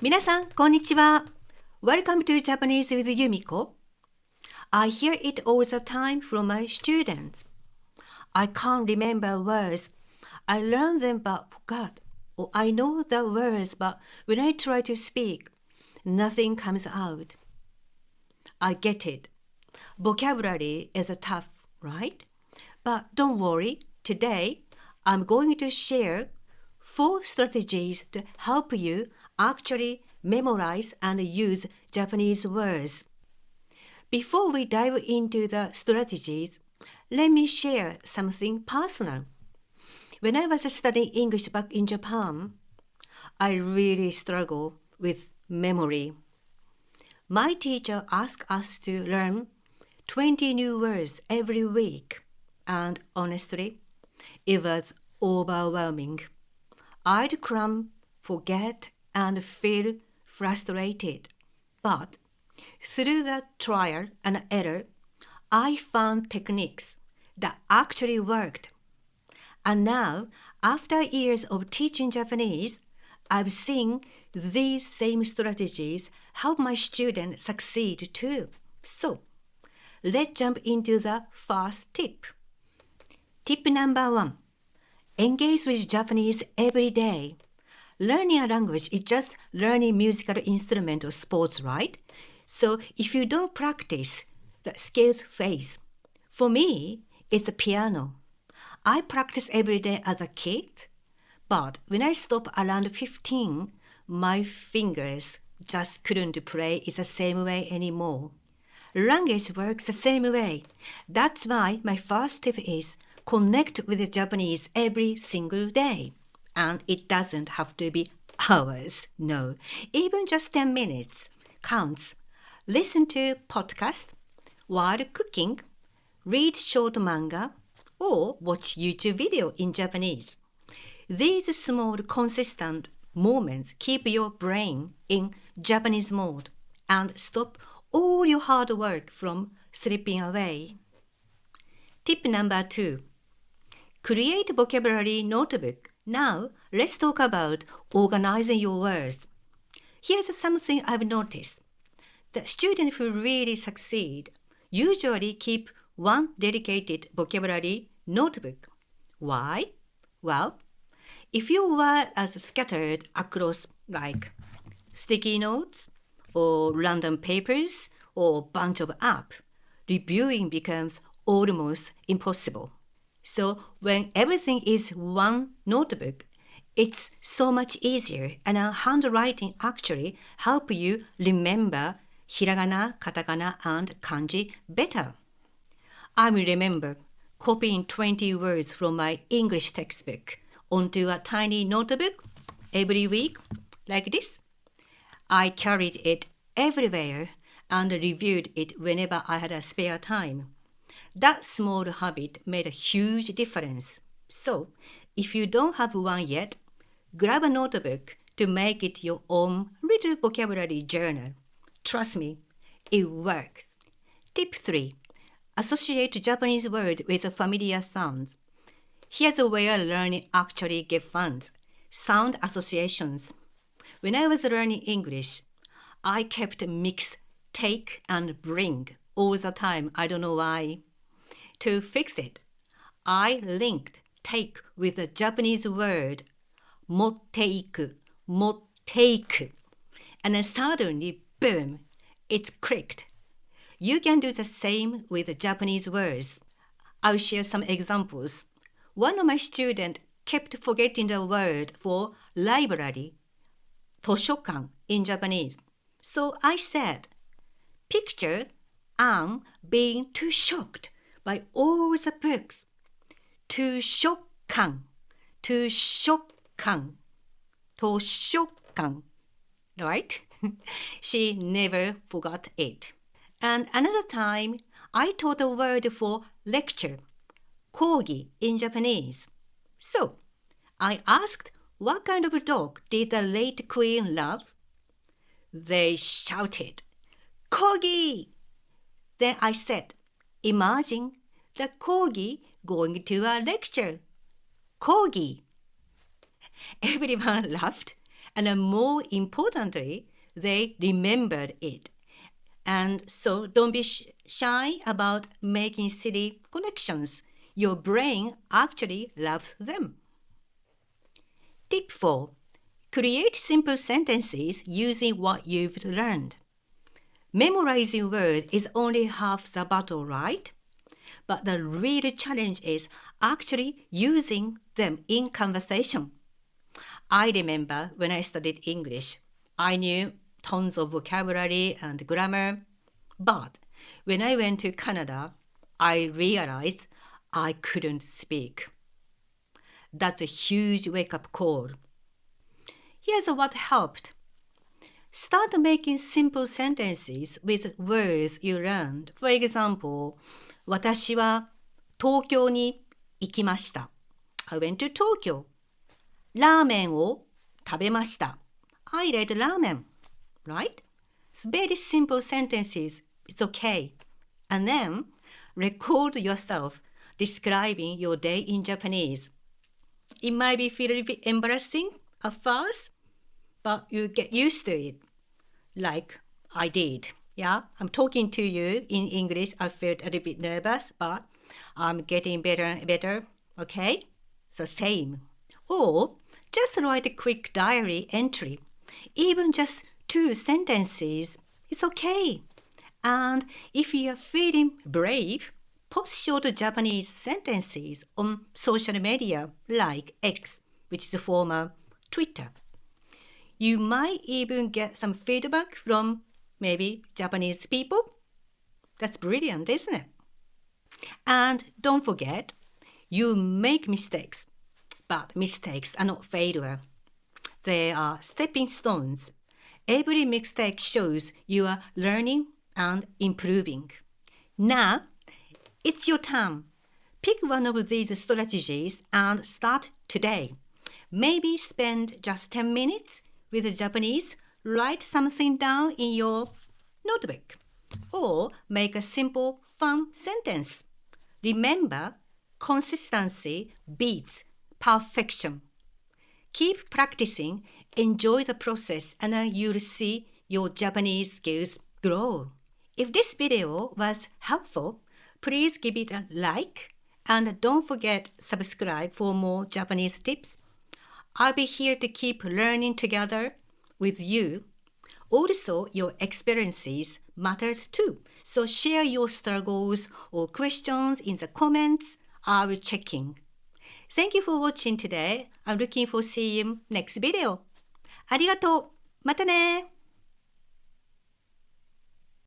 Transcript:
皆さん、こんにちは。Welcome to Japanese with Yumiko. I hear it all the time from my students. I can't remember words. I learn them but forgot. Or I know the words but when I try to speak, nothing comes out. I get it. Vocabulary is tough, right? But don't worry. Today, I'm going to share 4 strategies to help you actually memorize and use Japanese words. Before we dive into the strategies, let me share something personal. When I was studying English back in Japan, I really struggled with memory. My teacher asked us to learn 20 new words every week, and honestly, it was overwhelming. I'd cram, forget, and feel frustrated. But through the trial and error, I found techniques that actually worked. And now, after years of teaching Japanese, I've seen these same strategies help my students succeed too. So, let's jump into the first tip. Tip number 1. Engage with Japanese every day. Learning a language is just learning musical instrument or sports, right? So if you don't practice, the skills fade. For me, it's a piano. I practiced every day as a kid, but when I stopped around 15, my fingers just couldn't play it the same way anymore. Language works the same way. That's why my first tip is connect with the Japanese every single day. And it doesn't have to be hours, no. Even just 10 minutes counts. Listen to podcasts while cooking, read short manga, or watch YouTube video in Japanese. These small, consistent moments keep your brain in Japanese mode and stop all your hard work from slipping away. Tip number 2. Create vocabulary notebook. Now, let's talk about organizing your words. Here's something I've noticed. The students who really succeed usually keep one dedicated vocabulary notebook. Why? Well, if your words are scattered across like sticky notes or random papers or bunch of apps, reviewing becomes almost impossible. So when everything is one notebook, it's so much easier, and handwriting actually help you remember hiragana, katakana, and kanji better. I remember copying 20 words from my English textbook onto a tiny notebook every week, like this. I carried it everywhere and reviewed it whenever I had a spare time. That small habit made a huge difference. So, if you don't have one yet, grab a notebook to make it your own little vocabulary journal. Trust me, it works. Tip 3. Associate Japanese words with familiar sounds. Here's where learning actually gets fun. Sound associations. When I was learning English, I kept mix, take, and bring all the time. I don't know why. To fix it, I linked take with the Japanese word motteiku, motteiku. And then suddenly, boom, it's clicked. You can do the same with the Japanese words. I'll share some examples. One of my students kept forgetting the word for library, toshokan in Japanese. So I said, picture Anne being too shocked by all the books. toshokan, right? She never forgot it. And another time, I taught a word for lecture, kogi in Japanese. So, I asked what kind of dog did the late queen love? They shouted, Corgi! Then I said, imagine the corgi going to a lecture. Corgi! Everyone laughed, And more importantly, they remembered it. And so don't be shy about making silly connections. Your brain actually loves them. Tip 4. Create simple sentences using what you've learned. Memorizing words is only half the battle, right? But the real challenge is actually using them in conversation. I remember when I studied English, I knew tons of vocabulary and grammar, but when I went to Canada, I realized I couldn't speak. That's a huge wake-up call. Here's what helped. Start making simple sentences with words you learned. For example, 私は東京に行きました。I went to Tokyo. ラーメンを食べました。I ate ramen. Right? It's very simple sentences. It's okay. And then record yourself describing your day in Japanese. It might be feel a bit embarrassing at first, but you get used to it, like I did. Yeah, I'm talking to you in English. I felt a little bit nervous, but I'm getting better and better. Okay? So same. Or just write a quick diary entry. Even just 2 sentences, it's okay. And if you are feeling brave, post short Japanese sentences on social media like X, which is the former Twitter. You might even get some feedback from maybe Japanese people. That's brilliant, isn't it? And don't forget, you make mistakes, but mistakes are not failure. They are stepping stones. Every mistake shows you are learning and improving. Now, it's your turn. Pick one of these strategies and start today. Maybe spend just 10 minutes with Japanese, write something down in your notebook, or make a simple, fun sentence. Remember, consistency beats perfection. Keep practicing, enjoy the process, and you'll see your Japanese skills grow. If this video was helpful, please give it a like, and don't forget subscribe for more Japanese tips. I'll be here to keep learning together with you. Also, your experiences matters too. So share your struggles or questions in the comments. I will check in. Thank you for watching today. I'm looking for see you next video. ありがとう。またね。